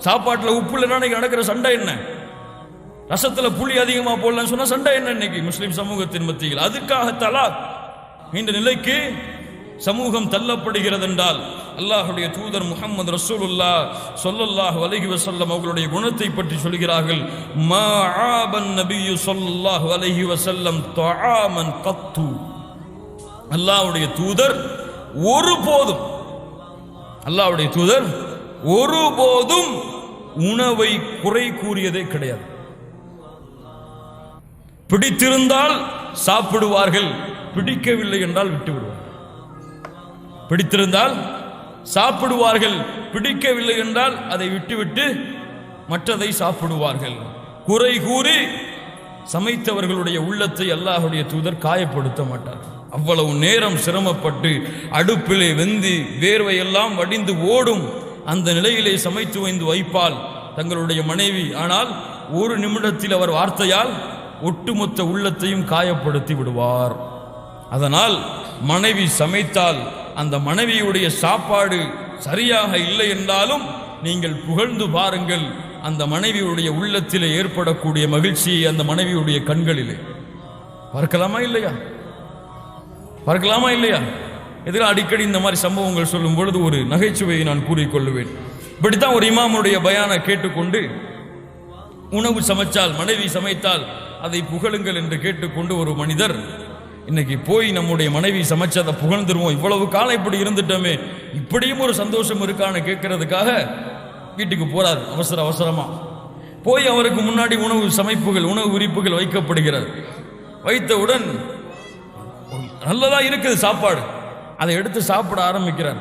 சாப்பாட்டில் உப்பு இல்லைன்னா இன்னைக்கு நடக்கிற சண்டை என்ன? ரசத்துல புளி அதிகமா போடலாம்னு சொன்னா சண்டை என்ன இன்னைக்கு முஸ்லிம் சமூகத்தின் மத்தியில்? அதுக்காக தலாக் இந்த நிலைக்கு சமூகம் தள்ளப்படுகிறது என்றால் அல்லாஹ்வுடைய தூதர் முஹம்மது ரசூலுல்லாஹ் ஸல்லல்லாஹு அலைஹி வஸல்லம் அவர்களுடைய குணத்தை பற்றி சொல்கிறார்கள். மா ஆபன் நபியு ஸல்லல்லாஹு அலைஹி வஸல்லம் தஆமன் கத்து. அல்லாஹ்வுடைய தூதர் ஒருபோதும் உணவை குறை கூறியதே கிடையாது. பிடித்திருந்தால் சாப்பிடுவார்கள், பிடிக்கவில்லை என்றால் விட்டு விடுவார்கள். பிடித்திருந்தால் சாப்பிடுவார்கள், பிடிக்கவில்லை என்றால் அதை விட்டுவிட்டு மற்றதை சாப்பிடுவார்கள். குறை கூறி சமைத்தவர்களுடைய உள்ளத்தை அல்லாஹ்வுடைய தூதர் காயப்படுத்த மாட்டார். அவ்வளவு நேரம் சிரமப்பட்டு அடுப்பிலே வெந்து வேர்வையெல்லாம் வடிந்து ஓடும் அந்த நிலையிலே சமைத்து வைப்பால் தங்களுடைய மனைவி. ஆனால் ஒரு நிமிடத்தில் அவர் வார்த்தையால் ஒட்டுமொத்த உள்ளத்தையும் காயப்படுத்தி விடுவார். அதனால் மனைவி சமைத்தால் அந்த மனைவியுடைய சாப்பாடு சரியாக இல்லை என்றாலும் நீங்கள் புகழ்ந்து பாருங்கள். அந்த மனைவியுடைய உள்ளத்திலே ஏற்படக்கூடிய மகிழ்ச்சியை அந்த மனைவியுடைய கண்களிலே பார்க்கலாமா இல்லையா? இதெல்லாம் அடிக்கடி இந்த மாதிரி சம்பவங்கள் சொல்லும் பொழுது ஒரு நகைச்சுவையை நான் கூறிக்கொள்ளுவேன். இப்படித்தான் ஒரு இமாமுடைய பயானை கேட்டுக்கொண்டு உணவு சமைச்சால், மனைவி சமைத்தால் அதை புகழுங்கள் என்று கேட்டுக்கொண்டு ஒரு மனிதர் இன்னைக்கு போய் நம்முடைய மனைவி சமைச்சதை புகழ்ந்துருவோம், இவ்வளவு காலம் இப்படி இருந்துட்டோமே, இப்படியும் ஒரு சந்தோஷம் இருக்கான்னு கேட்கறதுக்காக வீட்டுக்கு போறாரு. அவசரமா போய் அவருக்கு முன்னாடி உணவு விரிப்புகள் வைக்கப்படுகிறது. வைத்தவுடன் நல்லதா இருக்குது சாப்பாடு, அதை எடுத்து சாப்பிட ஆரம்பிக்கிறார்.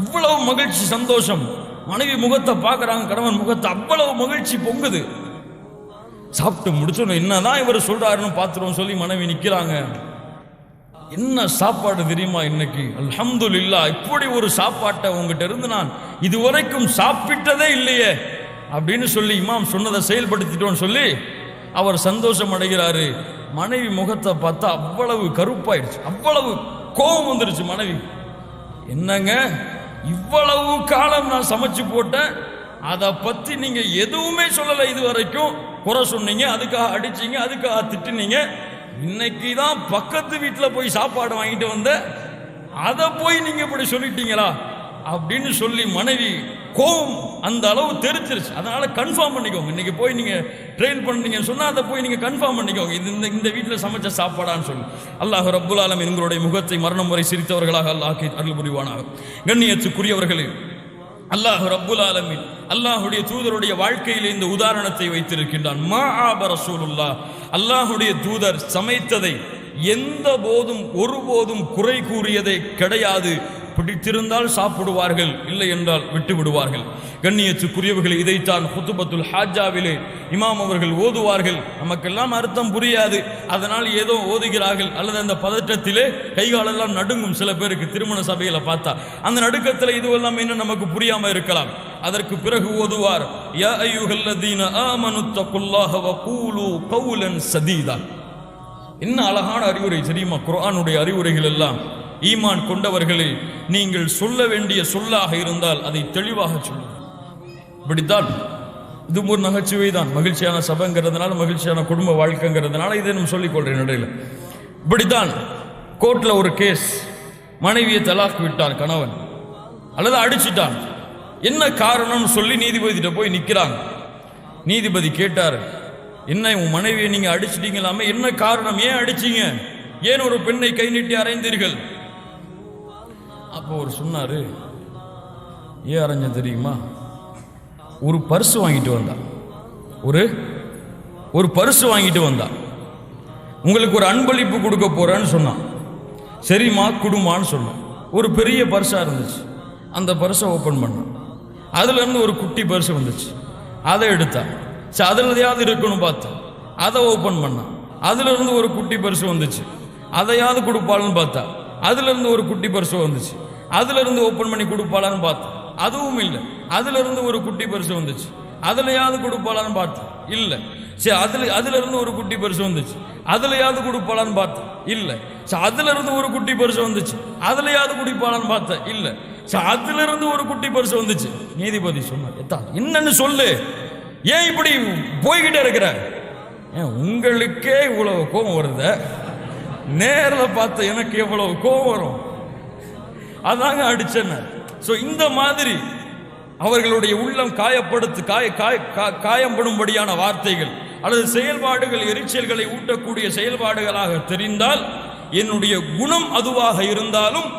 அவ்வளவு மகிழ்ச்சி, சந்தோஷம். மனைவி முகத்தை பார்க்கறாங்க, கணவன் முகத்தை, அவ்வளவு மகிழ்ச்சி பொங்குது. சாப்பிட்டு முடிச்சோம், என்னதான் இவர் சொல்றாருன்னு பார்த்துருவோம் சொல்லி மனைவி நிக்கிறாங்க. என்ன சாப்பாடு தெரியுமா இன்னைக்கு? அல்ஹம்துலில்லாஹ், இப்படி ஒரு சாப்பாட்டை உங்ககிட்ட இருந்து நான் இதுவரைக்கும் சாப்பிட்டதே இல்லையே அப்படின்னு சொல்லி இமாம் சொன்னதை செயல்படுத்திட்டோன்னு சொல்லி அவர் சந்தோஷம் அடைகிறாரு. மனைவி முகத்தை பார்த்தா அவ்வளவு கருப்பாயிடுச்சு, அவ்வளவு கோபம் வந்துருச்சு மனைவி. என்னங்க, இவ்வளவு காலம் நான் சமைச்சு போட்டேன், அதை பத்தி நீங்க எதுவுமே சொல்லலை, இது வரைக்கும் குறை சொன்னீங்க, அதுக்காக அடிச்சீங்க, அதுக்காக திட்டினீங்க, இன்னைக்கு தான் பக்கத்து வீட்டில் போய் சாப்பாடு வாங்கிட்டு வந்த, அதை போய் நீங்க இப்படி சொல்லிட்டீங்களா அப்படின்னு சொல்லி மனைவி கோபம் அந்த அளவு தெரிச்சிருச்சு. அதனால கன்ஃபார்ம் பண்ணிக்கோங்க, இன்னைக்கு போய் நீங்க ட்ரெயின் பண்ணீங்கன்னு சொன்னா அதை போய் நீங்க கன்ஃபார்ம் பண்ணிக்கோங்க, இது இந்த வீட்டில் சமைச்ச சாப்பாடான்னு சொல்லி. அல்லாஹ் ரப்புல் ஆலமீன் எங்களுடைய முகத்தை மரணம் வரை சிரித்தவர்களாக அல்லாஹ் அருள் புரிவானாக. கண்ணியத்துக்குரியவர்களே, அல்லாஹ் ரப்புல் ஆலமீன் அல்லாஹ்வுடைய தூதருடைய வாழ்க்கையில் இந்த உதாரணத்தை வைத்திருக்கின்றான். மாஆப ரசூலுல்லாஹ், அல்லாஹ்வுடைய தூதர் சமைத்ததை எந்த போதும் ஒருபோதும் குறை கூறியதே கிடையாது. பிடித்திருந்தால் சாப்பிடுவார்கள், இல்லை என்றால் விட்டு விடுவார்கள். கண்ணியத்துக்குரியவர்கள், இதைத்தான் குத்துபத்துல் ஹாஜாவிலே இமாம் அவர்கள் ஓதுவார்கள். நமக்கெல்லாம் அர்த்தம் புரியாது, அதனால் ஏதோ ஓதுகிறார்கள், அல்லது அந்த பதற்றத்திலே கைகாலெல்லாம் நடுங்கும். சில பேருக்கு திருமண சபையில பார்த்தா அந்த நடுக்கத்தில் இதுவெல்லாம் இன்னும் நமக்கு புரியாம இருக்கலாம். அதற்கு பிறகு ஓதுவார், யா அய்யுஹல்லதீன ஆமனு தக்குல்லாஹ வகூலு கௌலன் சதீதா. என்ன அழகான அறிவுரை தெரியுமா? குர்ஆனுடைய அறிவுரைகள் எல்லாம் ஈமான் கொண்டவர்களே, நீங்கள் சொல்ல வேண்டிய சொல்லாக இருந்தால் அதை தெளிவாக சொல்லுங்கள். இப்படித்தான், இது ஒரு நகைச்சுவை தான், மகிழ்ச்சியான சபைங்கிறதுனால, மகிழ்ச்சியான குடும்ப வாழ்க்கைங்கிறதுனால இதை நம்ம சொல்லிக்கொள்றேன் இடையில. இப்படித்தான் கோர்ட்ல ஒரு கேஸ், மனைவியை தலாக் விட்டார் கணவன், அல்லது அடிச்சிட்டான். என்ன காரணம்னு சொல்லி நீதிபதிகிட்ட போய் நிற்கிறாங்க. நீதிபதி கேட்டார், என்ன உன் மனைவியை நீங்க அடிச்சிட்டீங்களாமே, என்ன காரணம், ஏன் அடிச்சீங்க, ஏன் ஒரு பெண்ணை கை நீட்டி அறைந்தீர்கள்? அப்போ அவர் சொன்னாரு, ஏன் அரைஞ்ச தெரியுமா, ஒரு பர்ஸ் வாங்கிட்டு வந்தா, ஒரு பர்ஸ் வாங்கிட்டு வந்தா, உங்களுக்கு ஒரு அன்பளிப்பு கொடுக்க போறேன்னு சொன்னான். சரிம்மா குடுமான்னு சொன்னான். ஒரு பெரிய பர்ஸா இருந்துச்சு. அந்த பர்ஸை ஓப்பன் பண்ணான். அதுல இருந்து ஒரு குட்டி பர்ஸ் வந்துச்சு. அதை எடுத்தா. அதுல எதையாவது இருக்கணும் பார்த்தா அதை ஓப்பன் பண்ணான். அதுல இருந்து ஒரு குட்டி பர்ஸ் வந்துச்சு. அதையாவது கொடுப்பாள்னு பார்த்தா அதுல இருந்து ஒரு குட்டி பர்ஸ் வந்துச்சு. அதுல இருந்து ஓப்பன் பண்ணி கொடுப்பாளான்னு பார்த்தா அதுவும் இல்லை. அதுல இருந்து ஒரு குட்டி பர்ஸ் வந்துச்சு. அதுலயாவது கொடுப்பாளான்னு பார்த்தா இல்லை. சரி, அதுல இருந்து ஒரு குட்டி பரிசு வந்துச்சு. அதுலயாவது குடிப்பாளான்னு பார்த்தேன், இல்லை. அதுல இருந்து ஒரு குட்டி பரிசு வந்துச்சு. அதுலயாவது குடிப்பாளான்னு பார்த்தேன், இல்லை. அதுல இருந்து ஒரு குட்டி பரிசு வந்துச்சு. நீதிபதி சொன்னார், என்னன்னு சொல்லு, ஏன் இப்படி போய்கிட்டே இருக்கிற, உங்களுக்கே இவ்வளவு கோபம் வருத, நேரில் பார்த்த எனக்கு எவ்வளவு கோபம் வரும், அதாங்க அடிச்சேன். இந்த மாதிரி அவர்களுடைய உள்ளம் காயப்படும்படியான வார்த்தைகள் அல்லது செயல்பாடுகள் எரிச்சல்களை ஊட்டக்கூடிய செயல்பாடுகளாக தெரிந்தால், என்னுடைய குணம் அதுவாக இருந்தாலும்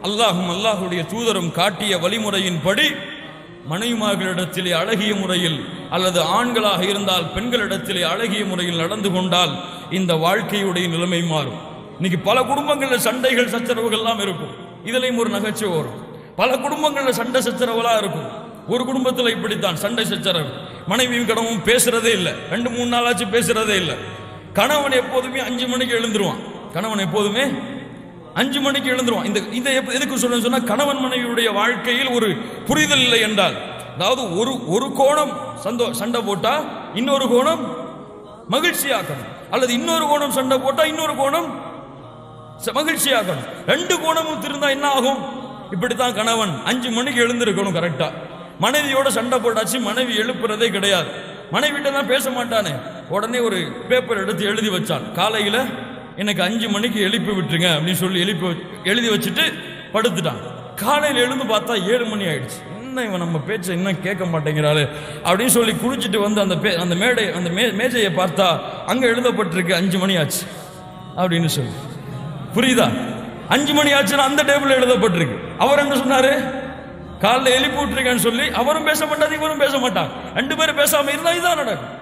அல்லாஹும் அல்லாஹுடைய தூதரும் காட்டிய வழிமுறையின்படி மனைவிமார்களிடத்திலே அழகிய முறையில் அல்லது ஆண்களாக இருந்தால் பெண்களிடத்திலே அழகிய முறையில் நடந்து கொண்டால் இந்த வாழ்க்கையுடைய நிலைமை மாறும். இன்னைக்கு பல குடும்பங்களில் சண்டைகள் சச்சரவுகள்லாம் இருக்கும். இதுலையும் ஒரு நகைச்சுவை வரும். பல குடும்பங்களில் சண்டை சச்சரவுலாம் இருக்கும். ஒரு குடும்பத்தில் இப்படித்தான் சண்டை சச்சரவு, மனைவியும் கணவனும் பேசுறதே இல்லை, 2-3 நாளாச்சு பேசுறதே இல்லை. கணவன் எப்போதுமே 5 மணிக்கு எழுந்துருவான். கணவன் எப்போதுமே 5 மணிக்கு எழுந்துருவான். இந்த எதுக்கு சொன்னா, கணவன் மனைவியுடைய வாழ்க்கையில் ஒரு புரிதல் இல்லை என்றால், அதாவது ஒரு கோணம் சண்டை போட்டா இன்னொரு கோணம் மகிழ்ச்சியாக்கணும், அல்லது இன்னொரு கோணம் சண்டை போட்டா இன்னொரு கோணம் மகிழ்ச்சியாக்கணும். 2 கோணமும் திருந்தா என்ன ஆகும்? இப்படித்தான் கணவன் 5 மணிக்கு எழுந்திருக்கணும் கரெக்டா. மனைவியோட சண்டை போட்டாச்சு, மனைவி எழுப்புறதே கிடையாது. மனைவிட்ட தான் பேச மாட்டானே, உடனே ஒரு பேப்பர் எடுத்து எழுதி வச்சான், காலையில எனக்கு 5 மணிக்கு எழுப்பி விட்டுருங்க அப்படின்னு சொல்லி எழுதி வச்சுட்டு படுத்துட்டான். காலையில் எழுந்து பார்த்தா 7 மணி ஆயிடுச்சு. என்ன இவன் நம்ம பேச்சை இன்னும் கேட்க மாட்டேங்கிறாரு அப்படின்னு சொல்லி குளிச்சுட்டு வந்து அந்த மேஜையை பார்த்தா அங்க எழுதப்பட்டிருக்கு 5 மணி ஆச்சு அப்படின்னு சொல்லி. புரியுதா? 5 மணி ஆச்சுன்னா அந்த டேபிள் எழுதப்பட்டிருக்கு. அவர் என்ன சொன்னாரு, காலைல எழுப்பி விட்டுருக்கேன்னு சொல்லி அவரும் பேச மாட்டாரு, இவரும் பேச மாட்டாங்க. 2 பேரும் பேசாம இருந்தா இதான் நடக்கும்.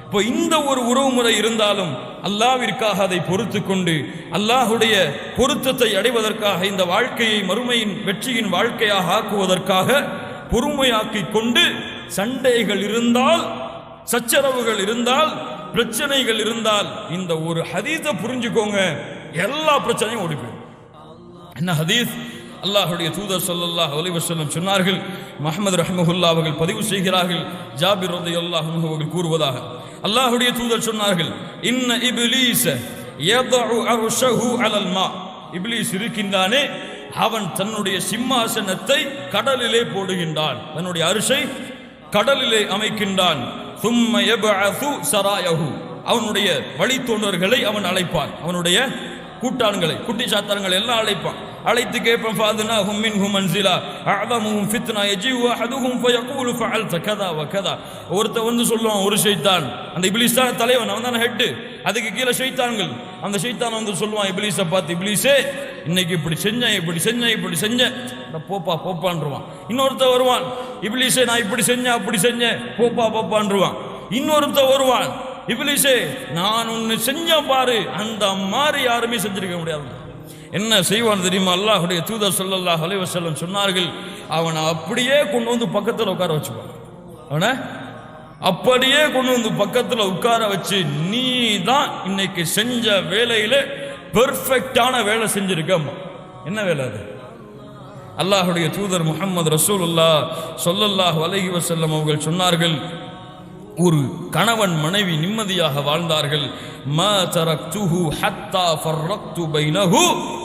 இப்போ இந்த ஒரு உறவு முறை இருந்தாலும் அல்லாஹ்விற்காக அதை பொறுத்து கொண்டு அல்லாஹுடைய பொருத்தத்தை அடைவதற்காக இந்த வாழ்க்கையை மறுமையின் வெற்றியின் வாழ்க்கையாக ஆக்குவதற்காக பொறுமையாக்கி கொண்டு, சண்டைகள் இருந்தால், சச்சரவுகள் இருந்தால், பிரச்சனைகள் இருந்தால், இந்த ஒரு ஹதீஸை புரிஞ்சுக்கோங்க, எல்லா பிரச்சனையும் ஓடி போயிடும். என்ன ஹதீஸ்? அல்லாஹுடைய தூதர் ஸல்லல்லாஹு அலைஹி வஸல்லம் சொன்னார்கள், முஹம்மது ரஹ்மத்துல்லாஹி அவர்கள் பதிவு செய்கிறார்கள், ஜாபிர் ரலியல்லாஹு அன்ஹு அவர்கள் கூறுவதாக, அல்லாஹுடைய தூதர் சொன்னார்கள், இன்ன இப்லீஸ யதஉ அர்ஷஹு அலல் மா, இப்லீஸ் இருக்கின்றானே அவன் தன்னுடைய சிம்மாசனத்தை கடலிலே போடுகின்றான், தன்னுடைய அரிசை கடலிலே அமைக்கின்றான். சும்ம யபஅது சராயஹு, அவனுடைய வழித்தோன்றர்களை அவன் அழைப்பான், அவனுடைய கூட்டாளங்களை குட்டி சாத்தான்களை எல்லாம் அழைப்பான். அழைத்து கேட்பான், ஃபாதுனாஹும் மின்ஹும் மன்சிலா அஅதமுஹும் ஃபித்னா யஜிஉ அஹதுஹும் ஃபயகூலு ஃபஅல்த கதா வ கதா. ஒருத்த வந்து சொல்லுவான், ஒரு ஷைத்தான், அந்த இப்லீஸ் தான் தலைவன், அவன் தான் ஹெட், அதுக்கு கீழே ஷைத்தான்கள். அந்த ஷைத்தான் வந்து சொல்லுவான் இப்லீஸை பார்த்து, இப்லீஸே இன்னைக்கு இப்படி செஞ்சேன், இப்படி செஞ்சேன், போப்பான்றுவான். இன்னொருத்த வருவான், இப்லீஸே நான் இப்படி செஞ்சேன், அப்படி செஞ்சேன், போப்பான்றுவான். இன்னொருத்த வருவான், இப்லீஸே நான் ஒன்னு செஞ்சேன் பாரு, அந்த மாதிரி யாருமே செஞ்சிருக்க முடியாது. என்ன செய்வான் தெரியுமா? அல்லாஹுடைய தூதர் ஸல்லல்லாஹு அலைஹி வஸல்லம் சொன்னார்கள், அவனை அப்படியே கொண்டு வந்து பக்கத்தில் உட்கார வச்சுப்பான். அவனை அப்படியே கொண்டு வந்து பக்கத்தில் உட்கார வச்சு, நீ தான் இன்னைக்கு செஞ்ச வேலையில பெர்ஃபெக்டான வேலை செஞ்சிருக்க. என்ன வேலை அது? அல்லாஹுடைய தூதர் முஹம்மது ரசூலுல்லாஹ் ஸல்லல்லாஹு அலைஹி வஸல்லம் அவர்கள் சொன்னார்கள், ஒரு கணவன் மனைவி நிம்மதியாக வாழ்ந்தார்கள், மா தரக்துஹு ஹத்தா ஃபர்ரக்து பைனஹு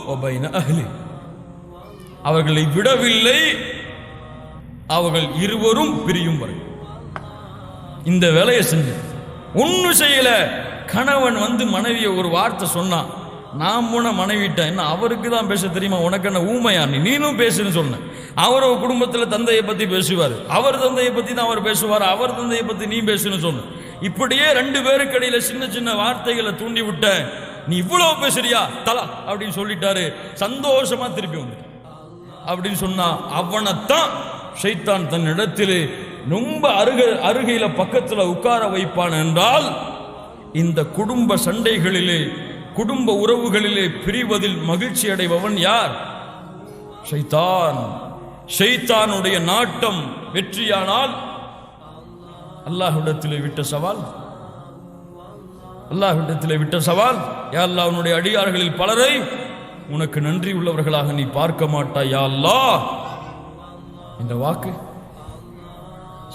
வ பைன அஹ்லி, அவர்களை விடவில்லை அவர்கள் இருவரும் பிரியும் வரை. இந்த வேலையை செஞ்சு ஒன்னும் செய்யல. கணவன் வந்து மனைவியை ஒரு வார்த்தை சொன்னான், நான் போன மனைவிட்ட, என்ன அவருக்கு தான் பேச தெரியுமா, உனக்கு என்ன ஊமையா, நீனும் பேசுன்னு சொன்னேன். அவர் குடும்பத்தில் தந்தையை பத்தி பேசுவார், அவர் தந்தையை பத்தி தான் அவர் பேசுவார், அவர் தந்தையை பத்தி நீ பேசுன்னு சொன்ன. இப்படியே 2 பேருக்கு இடையில சின்ன சின்ன வார்த்தைகளை தூண்டி விட்ட, நீ இவ்வளவு பேசுறியா தலா அப்படின்னு சொல்லிட்டாரு. சந்தோஷமா திருப்பி வந்து அப்படின்னு சொன்னா, அவனைத்தான் ஷைத்தான் தன் இடத்திலே ரொம்ப அருகையில பக்கத்துல உட்கார வைப்பான். என்றால் இந்த குடும்ப சண்டைகளிலே, குடும்ப உறவுகளிலே பிரிவதில் மகிழ்ச்சி அடைபவன் யார்? ஷைத்தான். ஷைத்தானுடைய நாட்டம் வெற்றியானால் அல்லாஹ்விடத்திலே விட்ட சவால், அல்லாஹ்விடத்திலே விட்ட சவால், யா அல்லாஹ் உன்னுடைய அடியார்களில் பலரை உனக்கு நன்றி உள்ளவர்களாக நீ பார்க்க மாட்டாய் யா அல்லாஹ். இந்த வாக்கு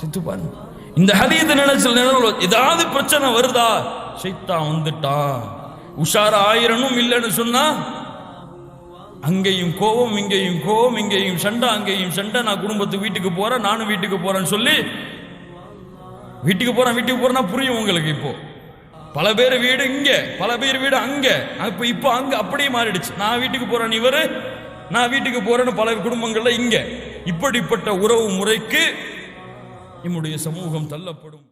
சித்துப்பான். இந்த ஹதீஸ் நினைச்சல் ஏதாவது பிரச்சனை வருதா, ஷைத்தான் வந்துட்டான். உஷாரா 1000 இல்லைன்னு சொன்னா அங்கேயும் கோபம், இங்கேயும் கோபம், இங்கேயும் சண்டை, அங்கேயும் சண்டை. நான் குடும்பத்துக்கு வீட்டுக்கு போறேன், நானும் வீட்டுக்கு போறேன்னு சொல்லி வீட்டுக்கு போறேன்னா புரியும் உங்களுக்கு. இப்போ பல பேர் வீடு இங்க, பல பேர் வீடு அங்க. இப்போ அங்க அப்படியே மாறிடுச்சு. நான் வீட்டுக்கு போறேன், இவரு நான் வீட்டுக்கு போறேன்னு பல குடும்பங்கள்ல இங்க. இப்படிப்பட்ட உறவு முறைக்கு நம்முடைய சமூகம் தள்ளப்படும்.